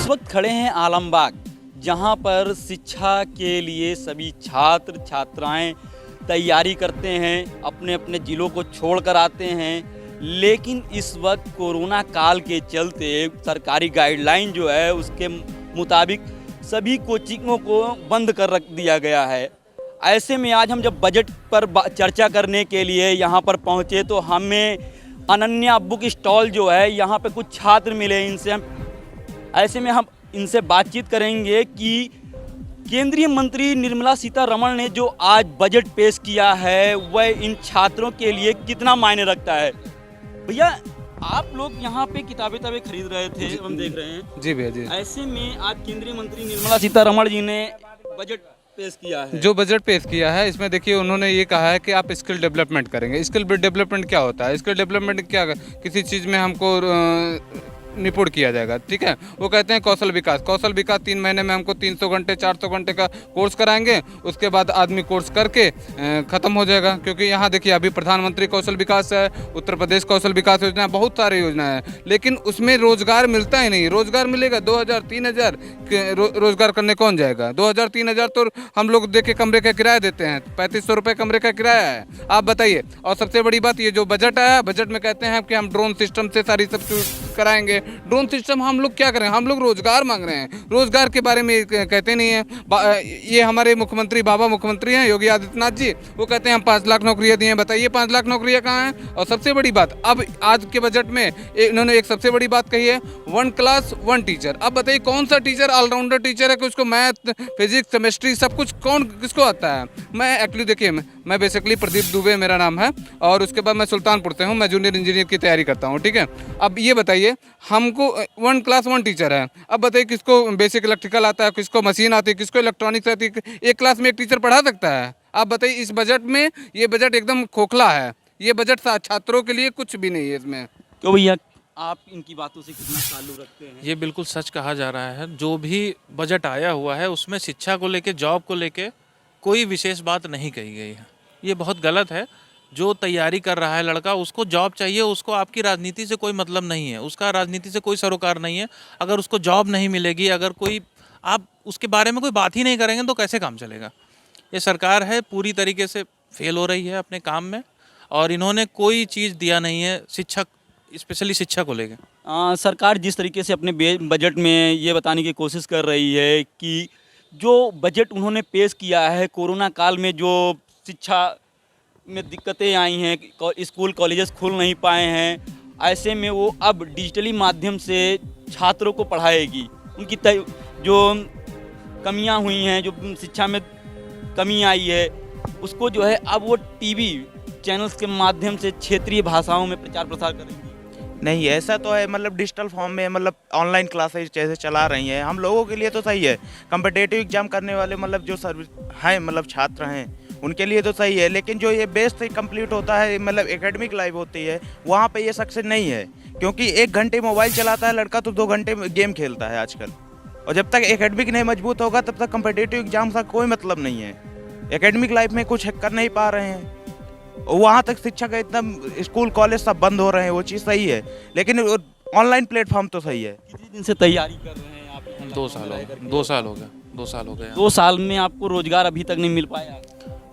वक्त खड़े हैं आलमबाग, जहां पर शिक्षा के लिए सभी छात्र छात्राएं तैयारी करते हैं, अपने अपने ज़िलों को छोड़कर आते हैं। लेकिन इस वक्त कोरोना काल के चलते सरकारी गाइडलाइन जो है उसके मुताबिक सभी कोचिंगों को बंद कर रख दिया गया है। ऐसे में आज हम जब बजट पर चर्चा करने के लिए यहाँ पर पहुँचे तो हमें अनन्या बुक स्टॉल जो है यहाँ पे कुछ छात्र मिले। ऐसे में हम इनसे बातचीत करेंगे कि केंद्रीय मंत्री निर्मला सीतारमण ने जो आज बजट पेश किया है वह इन छात्रों के लिए कितना मायने रखता है। भैया, आप लोग यहाँ पे किताबें खरीद रहे थे, हम देख रहे हैं। जी भैया जी। ऐसे में आज केंद्रीय मंत्री निर्मला सीतारमण जी ने बजट पेश किया है। जो बजट पेश किया है इसमें देखिए उन्होंने ये कहा है कि आप स्किल डेवलपमेंट करेंगे। स्किल डेवलपमेंट क्या होता है? स्किल डेवलपमेंट क्या, किसी चीज़ में हमको निपुण किया जाएगा, ठीक है। वो कहते हैं कौशल विकास। 3 महीने में हमको 300 घंटे 400 घंटे का कोर्स कराएंगे, उसके बाद आदमी कोर्स करके ख़त्म हो जाएगा। क्योंकि यहाँ देखिए अभी प्रधानमंत्री कौशल विकास है, उत्तर प्रदेश कौशल विकास योजना है, बहुत सारी योजना है, लेकिन उसमें रोजगार मिलता ही नहीं। रोजगार मिलेगा 2000-3000 रोजगार करने कौन जाएगा? 2000-3000 तो हम लोग देखे कमरे का किराया देते हैं, 3500 रुपये कमरे का किराया है। आप बताइए। और सबसे बड़ी बात ये जो बजट आया, बजट में कहते हैं कि हम ड्रोन सिस्टम से सारी सब कराएंगे। ड्रोन सिस्टम हम लोग क्या करें? हम लोग रोजगार मांग रहे हैं, रोजगार के बारे में कहते नहीं है। ये हमारे मुख्यमंत्री बाबा मुख्यमंत्री हैं योगी आदित्यनाथ जी, वो कहते हैं हम 5 लाख नौकरियां दिए हैं। बताइए 5 लाख नौकरियां कहाँ हैं? और सबसे बड़ी बात, अब आज के बजट में इन्होंने एक सबसे बड़ी बात कही है, 1 क्लास 1 टीचर। अब बताइए कौन सा टीचर ऑलराउंडर टीचर है कि उसको मैथ फिजिक्स केमिस्ट्री सब कुछ किसको आता है? मैं एक्चुअली देखिए मैं बेसिकली प्रदीप दुबे मेरा नाम है, और उसके बाद मैं सुल्तानपुर से हूँ। मैं जूनियर इंजीनियर की तैयारी करता हूँ, ठीक है। अब ये बताइए हमको 1 क्लास 1 टीचर है। अब बताइए किसको बेसिक इलेक्ट्रिकल आता है, किसको मशीन आती है, किसको इलेक्ट्रॉनिक्स आती है? एक क्लास में एक टीचर पढ़ा सकता है? आप बताइए। इस बजट में ये बजट एकदम खोखला है। ये बजट छात्रों के लिए कुछ भी नहीं है इसमें। क्यों भैया, आप इनकी बातों से कितना ताल्लुक रखते हैं? ये बिल्कुल सच कहा जा रहा है। जो भी बजट आया हुआ है उसमें शिक्षा को लेके, जॉब को लेके कोई विशेष बात नहीं कही गई है। ये बहुत गलत है। जो तैयारी कर रहा है लड़का, उसको जॉब चाहिए, उसको आपकी राजनीति से कोई मतलब नहीं है, उसका राजनीति से कोई सरोकार नहीं है। अगर उसको जॉब नहीं मिलेगी, अगर कोई आप उसके बारे में कोई बात ही नहीं करेंगे तो कैसे काम चलेगा? ये सरकार है पूरी तरीके से फेल हो रही है अपने काम में, और इन्होंने कोई चीज़ दिया नहीं है शिक्षा, स्पेशली शिक्षा को लेकर। सरकार जिस तरीके से अपने बजट में ये बताने की कोशिश कर रही है कि जो बजट उन्होंने पेश किया है, कोरोना काल में जो शिक्षा में दिक्कतें आई हैं, स्कूल कॉलेजेस खुल नहीं पाए हैं, ऐसे में वो अब डिजिटली माध्यम से छात्रों को पढ़ाएगी। उनकी जो कमियां हुई हैं, जो शिक्षा में कमी आई है, उसको जो है अब वो टीवी चैनल्स के माध्यम से क्षेत्रीय भाषाओं में प्रचार प्रसार करेंगी। नहीं, ऐसा तो है, मतलब डिजिटल फॉर्म में, मतलब ऑनलाइन क्लासेज जैसे चला रही हैं। हम लोगों के लिए तो सही है। कम्पिटेटिव एग्जाम करने वाले मतलब जो सर्विस हैं, मतलब छात्र हैं, उनके लिए तो सही है। लेकिन जो ये बेस से कंप्लीट होता है, मतलब एकेडमिक लाइफ होती है, वहाँ पे ये सक्सेस नहीं है। क्योंकि 1 घंटे मोबाइल चलाता है लड़का तो 2 घंटे गेम खेलता है आजकल। और जब तक एकेडमिक नहीं मजबूत होगा तब तक कम्पिटेटिव एग्जाम का कोई मतलब नहीं है। एकेडमिक लाइफ में कुछ कर नहीं पा रहे हैं। वहाँ तक शिक्षा का एकदम स्कूल कॉलेज सब बंद हो रहे हैं, वो चीज़ सही है। लेकिन ऑनलाइन प्लेटफॉर्म तो सही है। कितने दिन से तैयारी कर रहे हैं आप? 2 साल हो गए। 2 साल हो गए। 2 साल हो गए। 2 साल में आपको रोजगार अभी तक नहीं मिल पाया?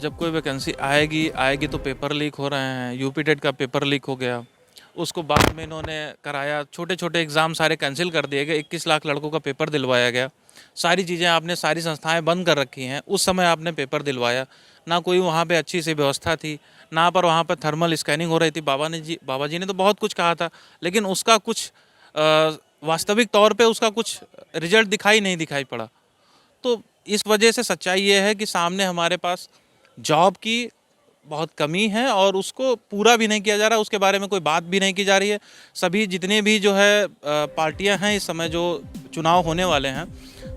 जब कोई वैकेंसी आएगी तो पेपर लीक हो रहे हैं। यूपी टेट का पेपर लीक हो गया, उसको बाद में इन्होंने कराया। छोटे छोटे एग्ज़ाम सारे कैंसिल कर दिए गए। 21 लाख लड़कों का पेपर दिलवाया गया। सारी चीज़ें आपने, सारी संस्थाएं बंद कर रखी हैं। उस समय आपने पेपर दिलवाया, ना कोई वहाँ पे अच्छी सी व्यवस्था थी, ना पर वहाँ पर थर्मल स्कैनिंग हो रही थी। बाबा जी ने तो बहुत कुछ कहा था, लेकिन उसका कुछ वास्तविक तौर पे उसका कुछ रिजल्ट दिखाई पड़ा। तो इस वजह से सच्चाई ये है कि सामने हमारे पास जॉब की बहुत कमी है और उसको पूरा भी नहीं किया जा रहा, उसके बारे में कोई बात भी नहीं की जा रही है। सभी जितने भी जो है पार्टियां हैं इस समय जो चुनाव होने वाले हैं,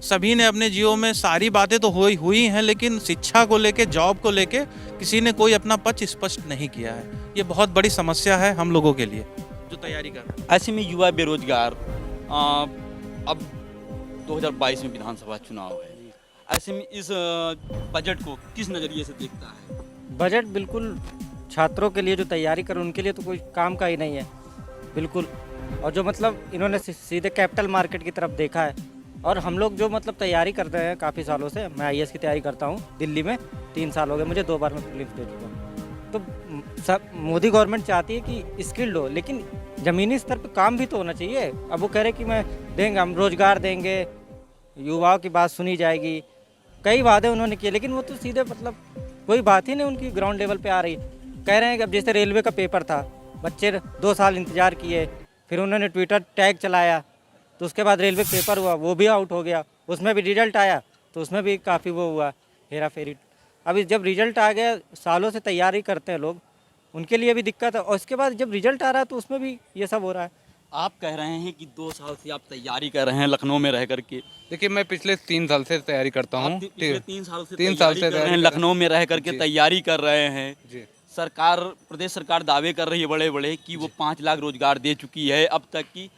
सभी ने अपने जियो में सारी बातें तो हुई हैं, लेकिन शिक्षा को लेके, जॉब को लेके किसी ने कोई अपना पक्ष स्पष्ट नहीं किया है। ये बहुत बड़ी समस्या है हम लोगों के लिए जो तैयारी कर रहे हैं। ऐसे में युवा बेरोजगार, अब 2022 में विधानसभा चुनाव है, ऐसे में इस बजट को किस नज़रिए से देखता है? बजट बिल्कुल छात्रों के लिए जो तैयारी कर उनके लिए तो कोई काम का ही नहीं है बिल्कुल। और जो मतलब इन्होंने सीधे कैपिटल मार्केट की तरफ देखा है, और हम लोग जो मतलब तैयारी कर रहे हैं काफ़ी सालों से, मैं आईएएस की तैयारी करता हूँ दिल्ली में, 3 साल हो गए मुझे, 2 बार मैं प्रीलिम्स दे चुका हूँ। तो सब मोदी गवर्नमेंट चाहती है कि स्किल्ड हो, लेकिन ज़मीनी स्तर पे काम भी तो होना चाहिए। अब वो कह रहे कि मैं देंगे, हम रोज़गार देंगे, युवाओं की बात सुनी जाएगी, कई वादे उन्होंने किए, लेकिन वो तो सीधे मतलब कोई बात ही नहीं उनकी ग्राउंड लेवल पे आ रही। कह रहे हैं कि अब जैसे रेलवे का पेपर था, बच्चे 2 साल इंतज़ार किए, फिर उन्होंने ट्विटर टैग चलाया, तो उसके बाद रेलवे पेपर हुआ, वो भी आउट हो गया, उसमें भी रिजल्ट आया तो उसमें भी काफ़ी वो हुआ, हेरा फेरी। अभी जब रिजल्ट आ गया, सालों से तैयारी करते हैं लोग, उनके लिए भी दिक्कत है, और उसके बाद जब रिजल्ट आ रहा है तो उसमें भी ये सब हो रहा है। आप कह रहे हैं कि 2 साल से आप तैयारी कर रहे हैं लखनऊ में रह करके। देखिए मैं पिछले 3 साल से तैयारी करता हूँ। पिछले 3 साल से 3 साल से तैयारी कर रहे हैं, लखनऊ में रह करके जी। तैयारी कर रहे हैं। जी। सरकार, प्रदेश सरकार दावे कर रही है बड़े बड़े कि वो 5 लाख रोजगार दे चुकी है अब तक की।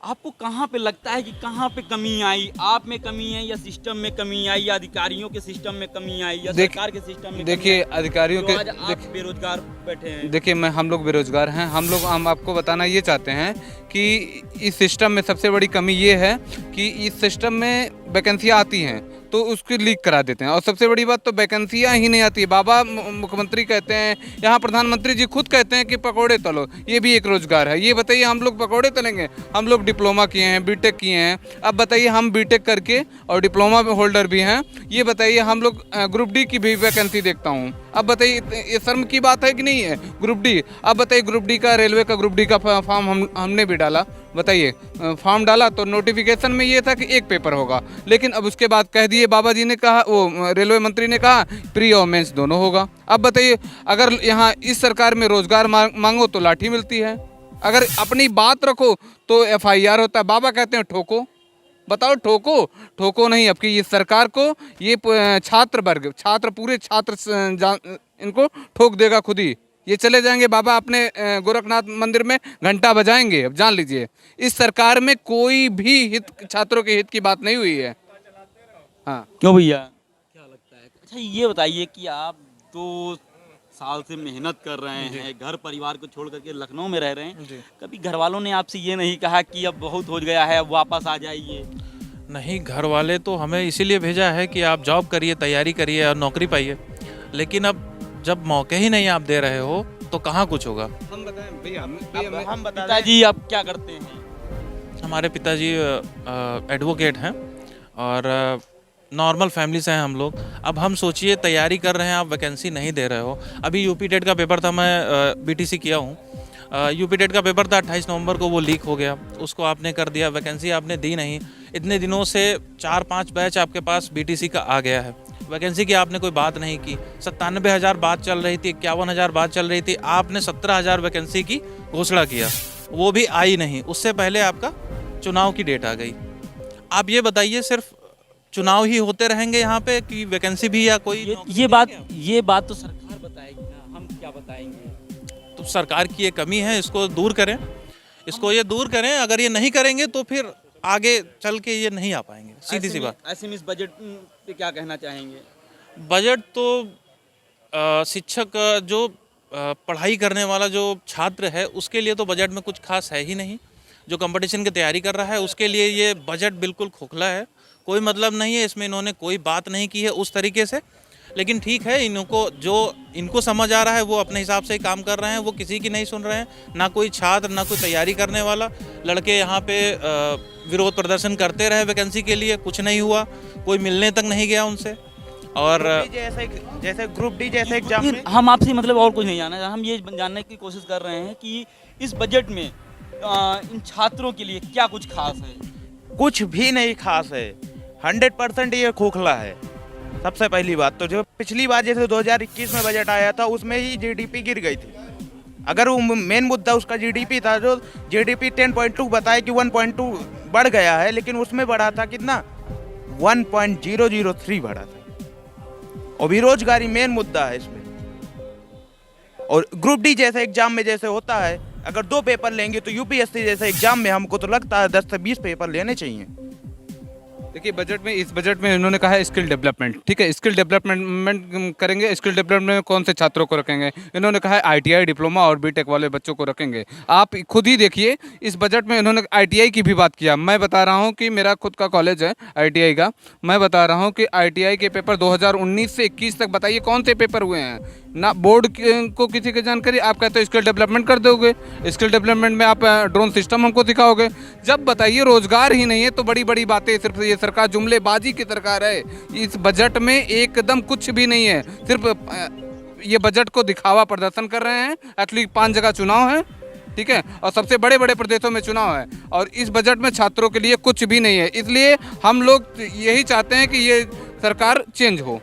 आपको कहाँ पे लगता है कि कहाँ पे कमी आई? आप में कमी है या सिस्टम में कमी आई, या अधिकारियों के सिस्टम में कमी आई, या सरकार के सिस्टम में? देखिए अधिकारियों के, आज आप बेरोजगार बैठे हैं। देखिए हम लोग बेरोजगार हैं। हम आपको बताना ये चाहते हैं कि इस सिस्टम में सबसे बड़ी कमी ये है कि इस सिस्टम में वैकेंसियाँ आती हैं तो उसको लीक करा देते हैं, और सबसे बड़ी बात तो वैकेंसियाँ ही नहीं आती। बाबा मुख्यमंत्री कहते हैं, यहाँ प्रधानमंत्री जी खुद कहते हैं कि पकौड़े तलो, ये भी एक रोजगार है। ये बताइए हम लोग पकौड़े तलेंगे? हम लोग डिप्लोमा किए हैं, बीटेक किए हैं, अब बताइए हम बीटेक करके और डिप्लोमा होल्डर भी हैं, ये बताइए हम लोग ग्रुप डी की भी वैकेंसी देखता हूँ। अब बताइए ये शर्म की बात है कि नहीं है? ग्रुप डी, अब बताइए ग्रुप डी का, रेलवे का ग्रुप डी का फॉर्म हमने भी डाला, बताइए फॉर्म डाला तो नोटिफिकेशन में ये था कि 1 पेपर होगा, लेकिन अब उसके बाद कह दिए, बाबा जी ने कहा, वो रेलवे मंत्री ने कहा प्री और मेंस दोनों होगा। अब बताइए अगर यहाँ इस सरकार में रोजगार मांगो तो लाठी मिलती है, अगर अपनी बात रखो तो FIR होता है। बाबा कहते हैं ठोको, बताओ ठोको नहीं। अब की ये सरकार को, ये छात्र वर्ग, पूरे छात्र इनको ठोक देगा खुद ही। ये चले जाएंगे बाबा अपने गोरखनाथ मंदिर में घंटा बजाएंगे। अब जान लीजिए इस सरकार में कोई भी छात्रों के हित की बात नहीं हुई है। हाँ क्यों भैया, क्या लगता है? अच्छा ये बताइए कि आप 2 साल से मेहनत कर रहे हैं, घर परिवार को छोड़ करके लखनऊ में रह रहे हैं, कभी घर वालों ने आपसे ये नहीं कहा कि अब बहुत हो गया है, अब वापस आ जाइए? नहीं, घर वाले तो हमें इसीलिए भेजा है कि आप जॉब करिए, तैयारी करिए और नौकरी पाइए, लेकिन अब जब मौके ही नहीं आप दे रहे हो तो कहाँ कुछ होगा। हम बताएं भैया, हम बता दें, पिताजी आप क्या करते हैं? हमारे पिताजी एडवोकेट हैं और नॉर्मल फैमिली से हैं हम लोग। अब हम सोचिए तैयारी कर रहे हैं, आप वैकेंसी नहीं दे रहे हो। अभी यूपी टेट का पेपर था, मैं बीटीसी किया हूँ। यूपी टेट का पेपर था 28 नवंबर को, वो लीक हो गया, उसको आपने कर दिया, वैकेंसी आपने दी नहीं। इतने दिनों से 4-5 बैच आपके पास बीटीसी का आ गया है, वैकेंसी की आपने कोई बात नहीं की। 97,000 बात चल रही थी, 51,000 बात चल रही थी, आपने 17,000 वैकेंसी की घोषणा किया, वो भी आई नहीं। उससे पहले आपका चुनाव की डेट आ गई। आप ये बताइए सिर्फ चुनाव ही होते रहेंगे यहाँ पे कि वैकेंसी भी या कोई ये बात तो सरकार बताएगी ना, हम क्या बताएंगे? तो सरकार की ये कमी है, इसको दूर करें, इसको ये दूर करें। अगर ये नहीं करेंगे तो फिर आगे चल के ये नहीं आ पाएंगे, सीधी सी बात। ऐसे में इस बजट पे क्या कहना चाहेंगे? बजट तो शिक्षक जो पढ़ाई करने वाला जो छात्र है उसके लिए तो बजट में कुछ खास है ही नहीं। जो कंपटीशन की तैयारी कर रहा है उसके लिए ये बजट बिल्कुल खोखला है, कोई मतलब नहीं है इसमें, इन्होंने कोई बात नहीं की है उस तरीके से। लेकिन ठीक है, इनको समझ आ रहा है वो अपने हिसाब से ही काम कर रहे हैं, वो किसी की नहीं सुन रहे हैं, ना कोई छात्र ना कोई तैयारी करने वाला। लड़के यहाँ पे विरोध प्रदर्शन करते रहे वैकेंसी के लिए, कुछ नहीं हुआ, कोई मिलने तक नहीं गया उनसे। और जैसे ग्रुप डी जैसे एग्जाम में हम आपसे मतलब और कुछ नहीं जानना, हम ये जानने की कोशिश कर रहे हैं कि इस बजट में इन छात्रों के लिए क्या कुछ खास है? कुछ भी नहीं खास है, 100% ये खोखला है। सबसे पहली बात तो जो पिछली बार जैसे 2021 में बजट आया था उसमें ही जीडीपी गिर गई थी। अगर वो मेन मुद्दा उसका जीडीपी था, जो जीडीपी 10.2 बताए कि 1.2 बढ़ गया है, लेकिन उसमें बढ़ा था कितना, 1.003 बढ़ा था। और बेरोजगारी मेन मुद्दा है इसमें। और ग्रुप डी जैसे एग्जाम में जैसे होता है, अगर 2 पेपर लेंगे तो यूपीएससी जैसे एग्जाम में हमको तो लगता है 10 से 20 पेपर लेने चाहिए। देखिए बजट में, इस बजट में इन्होंने कहा है स्किल डेवलपमेंट, ठीक है, स्किल डेवलपमेंट करेंगे। स्किल डेवलपमेंट में कौन से छात्रों को रखेंगे? इन्होंने कहा है ITI डिप्लोमा और बीटेक वाले बच्चों को रखेंगे। आप खुद ही देखिए इस बजट में इन्होंने ITI की भी बात किया। मैं बता रहा हूँ कि मेरा खुद का कॉलेज है ITI का, मैं बता रहा हूँ कि ITI के पेपर 2019 से 21 तक बताइए कौन से पेपर हुए हैं ना। बोर्ड को किसी की जानकारी, आप कहते हो स्किल डेवलपमेंट कर दोगे, स्किल डेवलपमेंट में आप ड्रोन सिस्टम हमको दिखाओगे। जब बताइए रोजगार ही नहीं है तो बड़ी बड़ी बातें, सिर्फ ये सरकार जुमलेबाजी की सरकार है। इस बजट में एकदम कुछ भी नहीं है, सिर्फ ये बजट को दिखावा प्रदर्शन कर रहे हैं। एक्चुअली 5 जगह चुनाव है, ठीक है, और सबसे बड़े बड़े प्रदेशों में चुनाव है, और इस बजट में छात्रों के लिए कुछ भी नहीं है। इसलिए हम लोग यही चाहते हैं कि ये सरकार चेंज हो।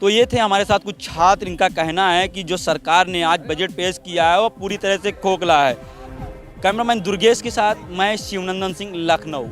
तो ये थे हमारे साथ कुछ छात्र, इनका कहना है कि जो सरकार ने आज बजट पेश किया है वो पूरी तरह से खोखला है। कैमरामैन दुर्गेश के साथ मैं शिवनंदन सिंह, लखनऊ।